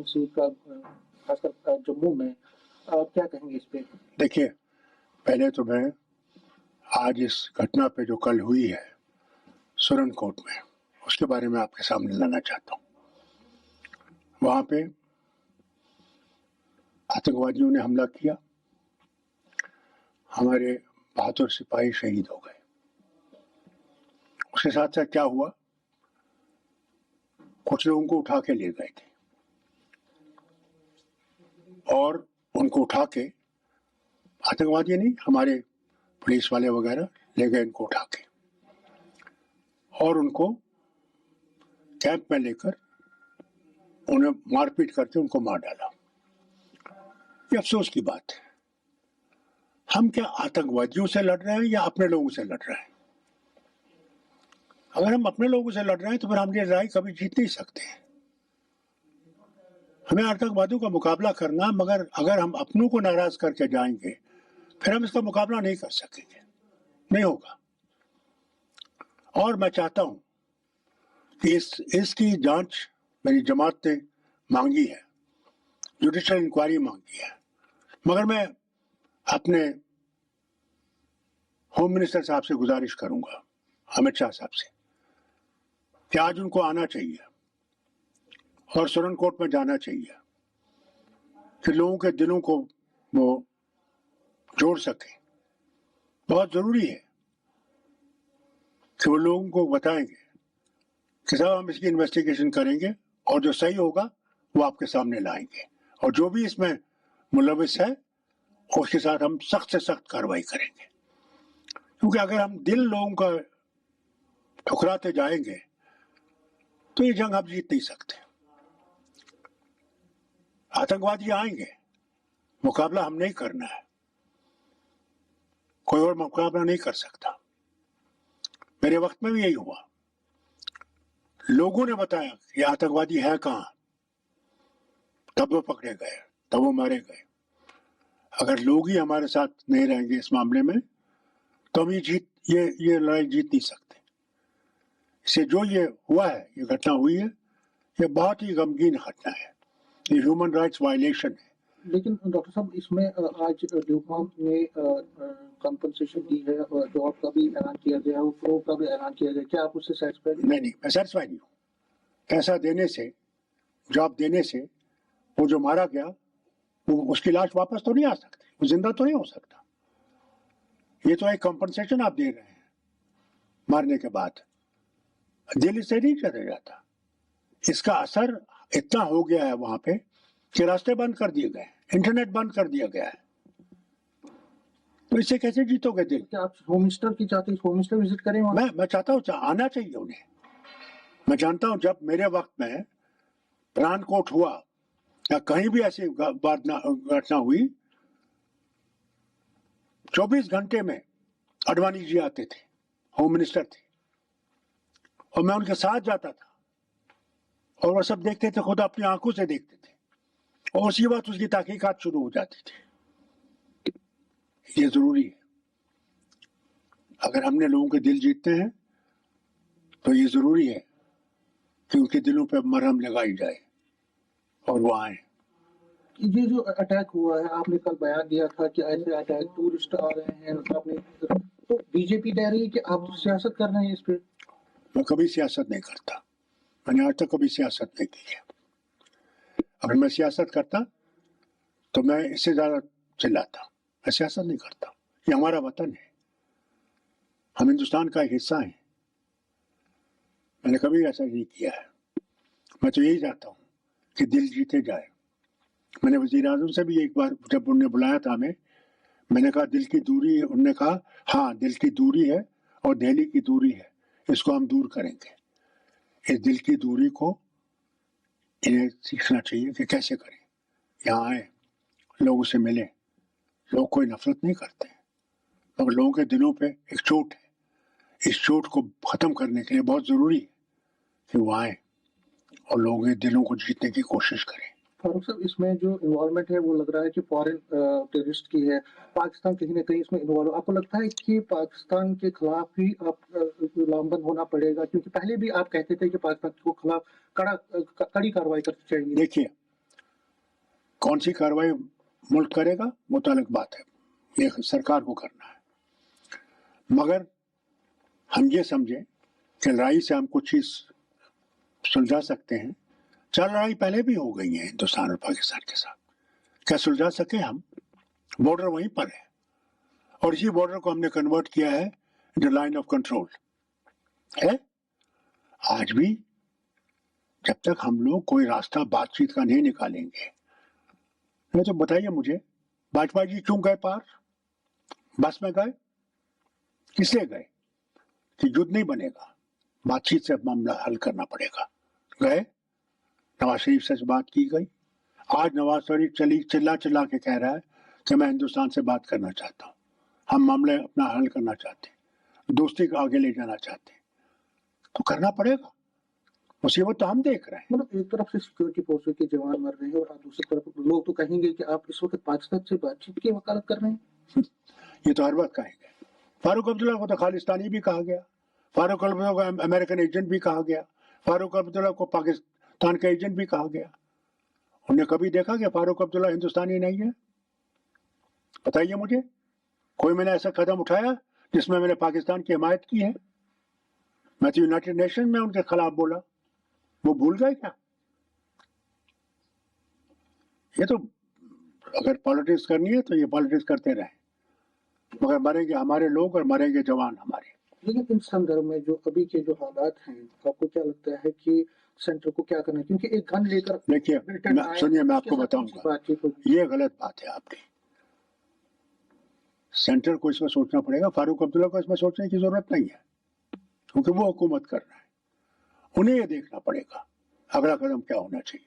ANC کا خاص کر جموں میں، کیا کہیں گے اس پہ؟ دیکھیے، پہلے تو میں آج اس گھٹنا پہ جو کل ہوئی ہے سرن کوٹ میں، اس کے بارے میں آپ کے سامنے لانا چاہتا ہوں. وہاں پہ آتنکوادیوں نے حملہ کیا، ہمارے بہادر سپاہی شہید ہو گئے. اس کے ساتھ ساتھ کیا ہوا، کچھ لوگوں کو اٹھا کے لے گئے تھے، اور ان کو اٹھا کے آتنکوادی نہیں، ہمارے پولیس والے وغیرہ لے گئے ان کو اٹھا کے، اور ان کو کیمپ میں لے کر انہیں مار پیٹ کر کے ان کو مار ڈالا. یہ افسوس کی بات ہے. ہم کیا آتنکوادیوں سے لڑ رہے ہیں یا اپنے لوگوں سے لڑ رہے ہیں؟ اگر ہم اپنے لوگوں سے لڑ رہے ہیں تو پھر ہم یہ لڑائی کبھی جیت نہیں سکتے. ہمیں آتنکوادیوں کا مقابلہ کرنا، مگر اگر ہم اپنوں کو ناراض کر کے جائیں گے پھر ہم اس کا مقابلہ نہیں کر سکیں گے، نہیں ہوگا. اور میں چاہتا ہوں کہ اس کی جانچ میری جماعت نے مانگی ہے، جوڈیشل انکوائری مانگی ہے، مگر میں اپنے ہوم منسٹر صاحب سے گزارش کروں گا، امت شاہ صاحب سے، کہ آج ان کو آنا چاہیے اور سرن کوٹ میں جانا چاہیے کہ لوگوں کے دلوں کو وہ جوڑ سکیں. بہت ضروری ہے کہ وہ لوگوں کو بتائیں گے کہ صاحب ہم اس کی انویسٹیگیشن کریں گے اور جو صحیح ہوگا وہ آپ کے سامنے لائیں گے، اور جو بھی اس میں ملوث ہے اس کے ساتھ ہم سخت سے سخت کارروائی کریں گے. کیونکہ اگر ہم دل لوگوں کا ٹھکراتے جائیں گے تو یہ جنگ ہم جیت نہیں سکتے. آتنکوادی آئیں گے، مقابلہ ہم نہیں کرنا ہے، کوئی اور مقابلہ نہیں کر سکتا. میرے وقت میں بھی یہی ہوا، لوگوں نے بتایا کہ یہ آتنکوادی ہے کہاں، تب وہ پکڑے گئے، تب وہ مارے گئے. اگر لوگ ہی ہمارے ساتھ نہیں رہیں گے اس معاملے میں تو ہم یہ لڑائی جیت نہیں سکتے. اس سے جو یہ ہوا ہے، یہ گھٹنا ہوئی ہے، یہ بہت ہی غمگین گھٹنا ہے، یہ ہیومن رائٹس وائلیشن ہے. لیکن ڈاکٹر صاحب اس میں آج ڈیوپونٹ نے کمپنسیشن دی ہے، اور جاب کا بھی اعلان کیا گیا ہے، فروغ کا بھی اعلان کیا گیا، کیا آپ اس سے سیٹسفائی ہیں؟ نہیں، میں سیٹسفائی نہیں ہوں. پیسہ دینے سے، جاب دینے سے وہ جو مارا گیا وہ اس کی لاش واپس تو نہیں آ سکتی، وہ زندہ تو نہیں ہو سکتا. یہ تو ایک کمپنسیشن آپ دے رہے ہیں مارنے کے بعد، دل سے نہیں چلا جاتا. اس کا اثر اتنا ہو گیا ہے وہاں پہ کہ راستے بند کر دیے گئے، انٹرنیٹ بند کر دیا گیا ہے. تو اس سے کیسے جیتو گے دل؟ کیا آپ ہوم منسٹر کی چاہتے ہیں ہوم منسٹر وزٹ کریں وہاں؟ میں چاہتا ہوں آنا چاہیے انہیں. میں جانتا ہوں جب میرے وقت میں پران کوٹ ہوا یا کہیں بھی ایسی گھٹنا ہوئی، 24 گھنٹے میں اڈوانی جی آتے تھے، ہوم منسٹر تھے، اور میں ان کے ساتھ جاتا تھا، اور وہ سب دیکھتے تھے، خود اپنی آنکھوں سے دیکھتے تھے، اور اسی وقت اس کی تحقیقات شروع ہو جاتی تھی. یہ ضروری ہے. اگر ہم نے لوگوں کے دل جیتتے ہیں تو یہ ضروری ہے کہ ان کے دلوں پہ مرہم لگائی جائے اور وہ آئیں. یہ جو اٹیک ہوا ہے، آپ نے کل بیان دیا تھا کہ ایسے اٹیک ٹورسٹ آ رہے ہیں، آپ نے تو بی جے پی کہہ رہی ہے کہ آپ سیاست کر رہے ہیں اس پہ. میں کبھی سیاست نہیں کرتا، میں نے آج تک کبھی سیاست نہیں کی ہے. اگر میں سیاست کرتا تو میں اس سے زیادہ چلاتا. میں سیاست نہیں کرتا. یہ ہمارا وطن ہے، ہم ہندوستان کا ایک حصہ ہیں. میں نے کبھی ایسا نہیں کیا ہے. میں تو یہی چاہتا ہوں کہ دل جیتے جائے. میں نے وزیر اعظم سے بھی ایک بار جب انہوں نے بلایا تھا ہمیں، میں نے کہا دل کی دوری ہے. انہوں نے کہا ہاں دل کی دوری ہے اور دہلی کی دوری ہے، اس کو ہم دور کریں گے. اس دل کی دوری کو انہیں سیکھنا چاہیے کہ کیسے کریں. یہاں آئیں، لوگوں سے ملیں. لوگ کوئی نفرت نہیں کرتے، مگر لوگوں کے دلوں پہ ایک چوٹ ہے. اس چوٹ کو ختم کرنے کے لیے بہت ضروری ہے کہ وہ آئیں اور لوگوں کے دلوں کو جیتنے کی کوشش کریں. فاروق صاحب، اس میں جو انوالومنٹ ہے وہ لگ رہا ہے کہ فارن ٹیررسٹ کی ہے. پاکستان کہیں نہ کہیں اس میں انوالو. آپ کو لگتا ہے کہ پاکستان کے خلاف ہی آپ لامبند ہونا پڑے گا؟ کیونکہ پہلے بھی آپ کہتے تھے کہ پاکستان کے خلاف کڑی کارروائی کرنی چاہیے. دیکھیے، कौन सी कार्रवाई मुल्क करेगा वो तो अलग बात है, ये सरकार को करना है। मगर हम ये समझें कि लड़ाई से हम कुछ चीज सुलझा सकते हैं। 4 लड़ाई पहले भी हो गई हैं हिंदुस्तान और पाकिस्तान के साथ, क्या सुलझा सके हम? बॉर्डर वहीं पर है और इसी बॉर्डर को हमने कन्वर्ट किया है इंटू लाइन ऑफ कंट्रोल है। आज भी जब तक हम लोग कोई रास्ता बातचीत का नहीं निकालेंगे, नहीं तो बताइए मुझे, वाजपेयी जी क्यों गए पार? बस में गए, किसलिए गए? कि युद्ध नहीं बनेगा, बातचीत से मामला हल करना पड़ेगा। गए, नवाज शरीफ से बात की गई। आज नवाज शरीफ चिल्ला चिल्ला के कह रहा है कि मैं हिंदुस्तान से बात करना चाहता हूँ, हम मामले अपना हल करना चाहते हैं, दोस्ती को आगे ले जाना चाहते हैं, तो करना पड़ेगा। मुसीबत तो हम देख रहे हैं। मतलब एक तरफ से सिक्योरिटी फोर्सेस के जवान मर रहे हैं और दूसरी तरफ लोग तो कहेंगे कि आप इस वक्त पाकिस्तान से बातचीत की वकालत कर रहे हैं। ये तो हर वक्त कहेंगे। फारूक अब्दुल्ला को तो खालिस्तानी भी कहा गया, फारूक अब्दुल्ला को अमेरिकन एजेंट भी कहा गया, फारूक अब्दुल्ला को पाकिस्तान का एजेंट भी कहा गया। उन्हें कभी देखा कि फारूक अब्दुल्ला हिंदुस्तानी नहीं है? बताइए मुझे, कोई मैंने ऐसा कदम उठाया जिसमें मैंने पाकिस्तान की हिमायत की है? मैं तो यूनाइटेड नेशन में उनके खिलाफ बोला, वो भूल गए क्या? ये तो अगर पॉलिटिक्स करनी है तो ये पॉलिटिक्स करते रहे, मगर मरेंगे हमारे लोग और मरेंगे जवान हमारे। लेकिन इन संदर्भ में जो अभी के जो हालात हैं, आपको क्या लगता है कि सेंटर को क्या करना है? क्योंकि एक गन लेकर देखिए, सुनिए मैं आपको बताऊंगा, ये गलत बात है आपकी। सेंटर को इसमें सोचना पड़ेगा, फारूक अब्दुल्ला को इसमें सोचने की जरूरत नहीं है, क्योंकि वो हुकूमत कर रहा है। उन्हें ये देखना पड़ेगा अगला कदम क्या होना चाहिए,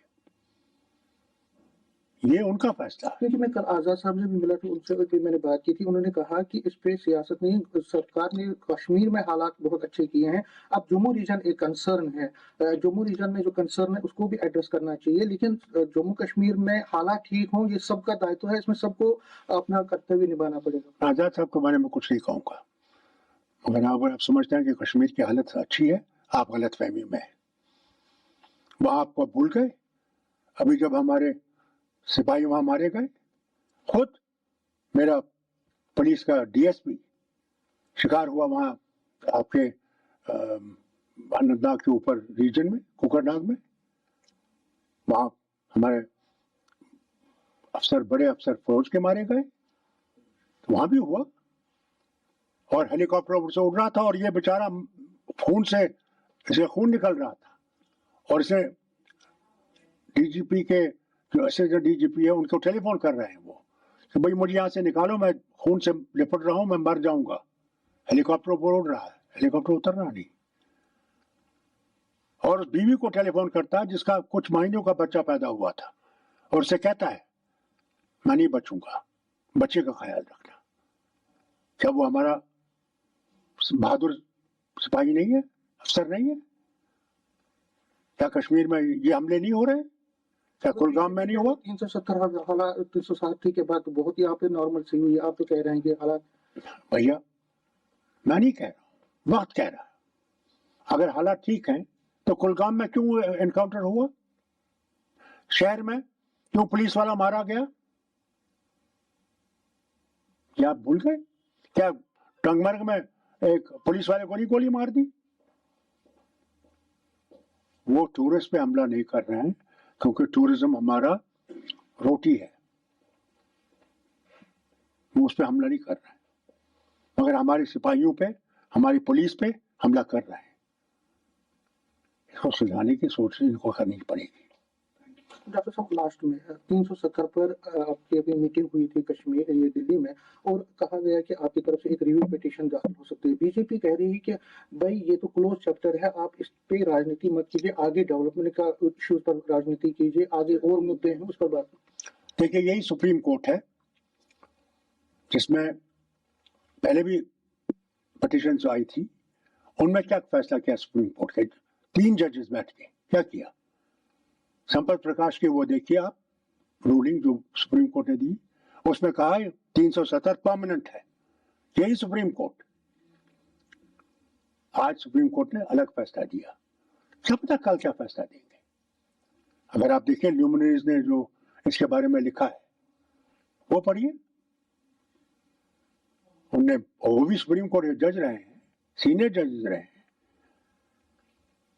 ये उनका फैसला है। क्योंकि मैं कल आजाद साहब से भी मिला था, उनसे मैंने बात की थी, उन्होंने कहा कि इस पे सियासत नहीं, सरकार ने कश्मीर में हालात बहुत अच्छे किए हैं, अब जम्मू रीजन एक कंसर्न है, जम्मू रीजन में जो कंसर्न है उसको भी एड्रेस करना चाहिए, लेकिन जम्मू कश्मीर में हालात ठीक हों ये सबका दायित्व है, इसमें सबको अपना कर्तव्य निभाना पड़ेगा। आजाद साहब के बारे में कुछ नहीं कहूँगा, मगर अगर आप समझते हैं कि कश्मीर की हालत अच्छी है, आप गलत फहमी में है। वो आपको भूल गए अभी जब हमारे सिपाही वहां मारे गए। खुद मेरा पुलिस का डीएसपी शिकार हुआ वहां आपके अनंतनाग के ऊपर रीजन में, कुकरनाग में। वहां हमारे अफसर, बड़े अफसर फौज के मारे गए, तो वहां भी हुआ। और हेलीकॉप्टर से उड़ रहा था और ये बेचारा खून से, इसे खून निकल रहा था, और इसे डीजीपी के जो असिस्टेंट डीजीपी है उनको टेलीफोन कर रहे हैं वो कि भाई मुझे यहाँ से निकालो, मैं खून से लिपट रहा हूं, मैं मर जाऊंगा। हेलीकॉप्टर ऊपर उड़ रहा है, हेलीकॉप्टर उतर रहा नहीं। और उस बीवी को टेलीफोन करता है जिसका कुछ महीनों का बच्चा पैदा हुआ था, और उसे कहता है मैं नहीं बचूंगा, बच्चे का ख्याल रखना। क्या वो हमारा बहादुर सिपाही नहीं है, अफसर नहीं है? क्या कश्मीर में ये हमले नहीं हो रहे? क्या कुलगाम में नहीं हुआ? 370 हालात 360 के बाद तो बहुत यहाँ पे नॉर्मल सी हुई है, आप तो कह रहे हैं कि हालात। भैया मैं नहीं कह रहा, वक्त कह रहा है। अगर हालात ठीक हैं तो कुलगाम में क्यों एनकाउंटर हुआ? शहर में क्यों पुलिस वाला मारा गया? क्या आप भूल गए? क्या टंगमर्ग में एक पुलिस वाले को नहीं गोली मार दी? वो टूरिस्ट पे हमला नहीं कर रहे हैं, क्योंकि टूरिज्म हमारा रोटी है, वो उस पर हमला नहीं कर रहे हैं, मगर हमारे सिपाहियों पे, हमारी पुलिस पे हमला कर रहे हैं। इसको सुलझाने की सोच इनको करनी पड़ेगी। डॉक्टर साहब, लास्ट में 370 पर आपकी अभी मीटिंग हुई थी कश्मीर, ये दिल्ली में, और कहा गया कि आपकी तरफ से एक रिव्यू पिटीशन दाखिल हो सकती है। बीजेपी कह रही है कि भाई ये तो क्लोज चैप्टर है, आप इस पे राजनीति मत कीजिए, आगे डेवलपमेंट का इश्यूज पर राजनीति कीजिए, आगे और मुद्दे हैं उस पर बात। देखिए, यही सुप्रीम कोर्ट है जिसमें पहले भी पिटीशन आई थी, उनमें क्या फैसला किया सुप्रीम कोर्ट के 3 जजेस बैठ के? क्या किया? संपत प्रकाश की वो देखिए आप रूलिंग जो सुप्रीम कोर्ट ने दी, उसमें कहा 370 परमानेंट है। यही सुप्रीम कोर्ट, आज सुप्रीम कोर्ट ने अलग फैसला दिया, क्या पता कल क्या फैसला देंगे। अगर आप देखें ल्यूमिनरीज ने जो इसके बारे में लिखा है, वो पढ़िए। उनने, वो भी सुप्रीम कोर्ट जज रहे हैं, सीनियर जज रहे हैं।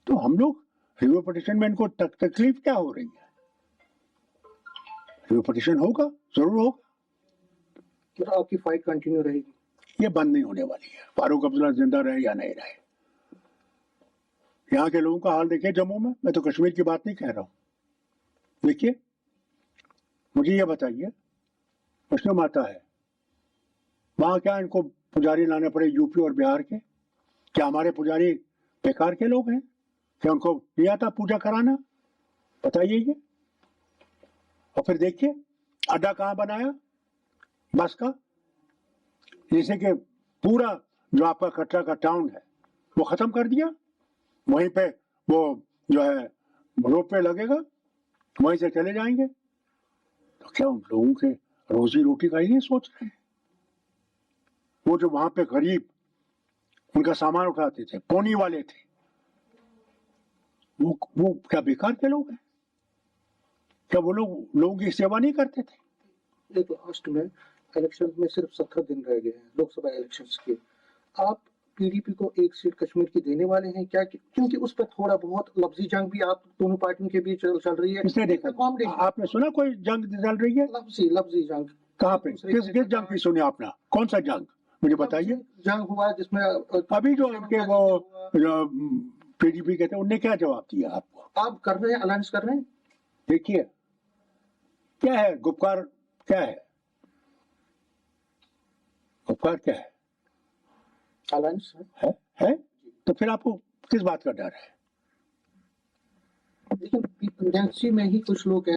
तो हम लोग रिव्यू पिटिशन में इनको तकलीफ क्या हो रही है? रिव्यू पिटिशन होगा, जरूर होगा, तो आपकी फाइट कंटिन्यू रहेगी, ये बंद नहीं होने वाली है। फारूक अब्दुल्ला जिंदा रहे या नहीं रहे। यहाँ के लोगों का हाल देखिए जम्मू में, मैं तो कश्मीर की बात नहीं कह रहा हूँ। देखिए, मुझे ये बताइए, प्रश्न माता है, वहां क्या इनको पुजारी लाने पड़े यूपी और बिहार के? क्या हमारे पुजारी बेकार के लोग हैं? क्या उनको नहीं आता पूजा कराना? बताइए ये। और फिर देखिए अड्डा कहाँ बनाया बस का, जैसे कि पूरा जो आपका कटरा का टाउन है वो खत्म कर दिया। वहीं पे वो जो है रोड पे लगेगा, वहीं से चले जाएंगे। तो क्या उन लोगों के रोजी रोटी का ही नहीं सोच रहे हैं? वो जो वहां पे गरीब उनका सामान उठाते थे, पोनी वाले थे, वो क्या बेकार के लोग हैं? क्या वो लोगों की सेवा नहीं करते थे? एक लास्ट में इलेक्शन में सिर्फ 17 दिन रह गए हैं लोकसभा इलेक्शंस के, आप पीडीपी को एक सीट कश्मीर की देने वाले हैं क्या? क्योंकि उस पर थोड़ा बहुत लफ्जी जंग भी आप दोनों पार्टियों के बीच चल रही है। किसने देखा? आपने सुना कोई जंग चल रही है? लफ्जी जंग कहाँ पे? किस जंग की सुनी आपने? कौन सा जंग मुझे बताइए। जंग हुआ जिसमें अभी जो इनके वो पीडीपी कहते हैं, उनने क्या जवाब दिया आपको? आप कर रहे हैं, अलायंस कर रहे हैं। देखिए क्या है गुपकार, क्या है गुपकार, क्या है? अलायंस है? तो फिर आपको किस बात का डर है? लेकिन एजेंसी में ही कुछ लोग हैं